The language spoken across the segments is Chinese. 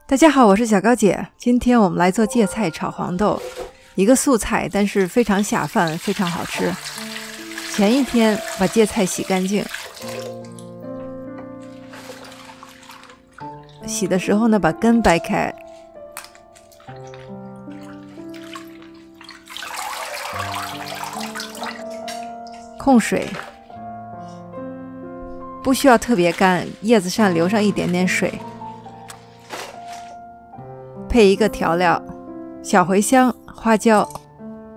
大家好，我是小高姐。今天我们来做芥菜炒黄豆，一个素菜，但是非常下饭，非常好吃。前一天把芥菜洗干净，洗的时候呢，把根掰开，控水，不需要特别干，叶子上留上一点点水。配一个调料，小茴香、花椒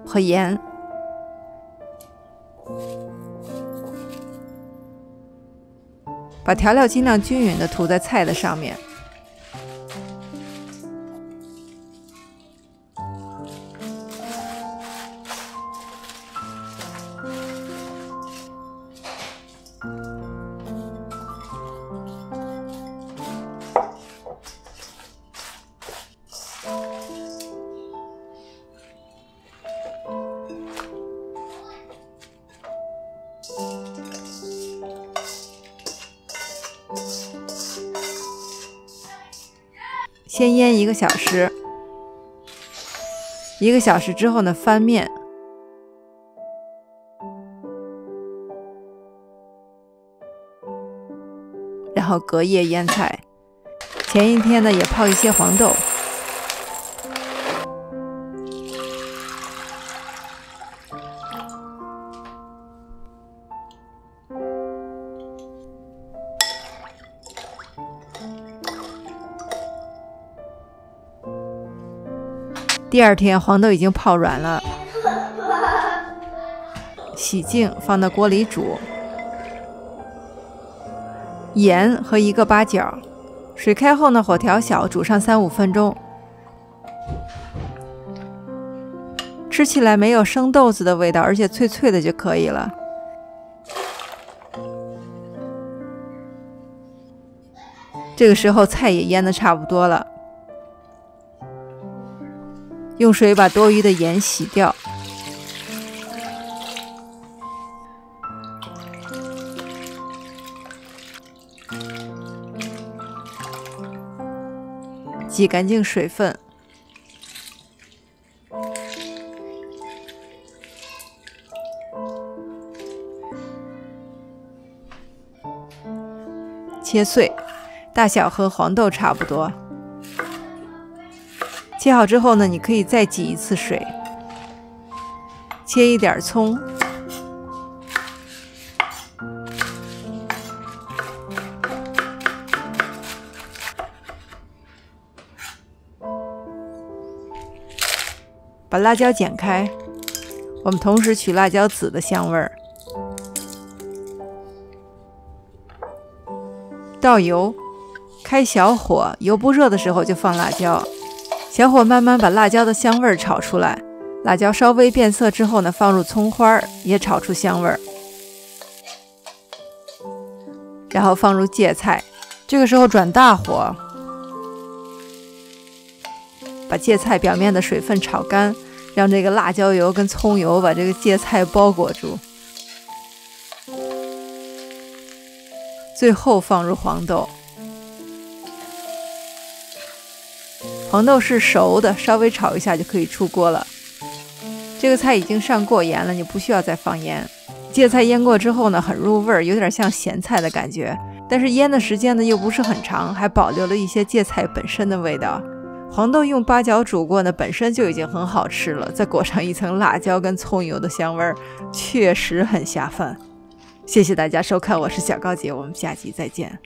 和盐。把调料尽量均匀地涂在菜的上面。先腌1个小时，1个小时之后呢，翻面，然后隔夜腌菜。前一天呢，也泡一些黄豆。第二天黄豆已经泡软了，洗净放到锅里煮，盐和1个八角，水开后呢，火调小，煮上3-5分钟。吃起来没有生豆子的味道，而且脆脆的就可以了。这个时候菜也腌得差不多了。用水把多余的盐洗掉，挤干净水分，切碎，大小和黄豆差不多。切好之后呢，你可以再挤1次水，切一点葱，把辣椒剪开，我们同时取辣椒籽的香味儿。倒油，开小火，油不热的时候就放辣椒。小火慢慢把辣椒的香味炒出来，辣椒稍微变色之后呢，放入葱花，也炒出香味。然后放入芥菜，这个时候转大火，把芥菜表面的水分炒干，让这个辣椒油跟葱油把这个芥菜包裹住。最后放入黄豆。黄豆是熟的，稍微炒一下就可以出锅了。这个菜已经上过盐了，你不需要再放盐。芥菜腌过之后呢，很入味儿，有点像咸菜的感觉，但是腌的时间呢又不是很长，还保留了一些芥菜本身的味道。黄豆用八角煮过呢，本身就已经很好吃了，再裹上一层辣椒跟葱油的香味儿，确实很下饭。谢谢大家收看，我是小高姐，我们下期再见。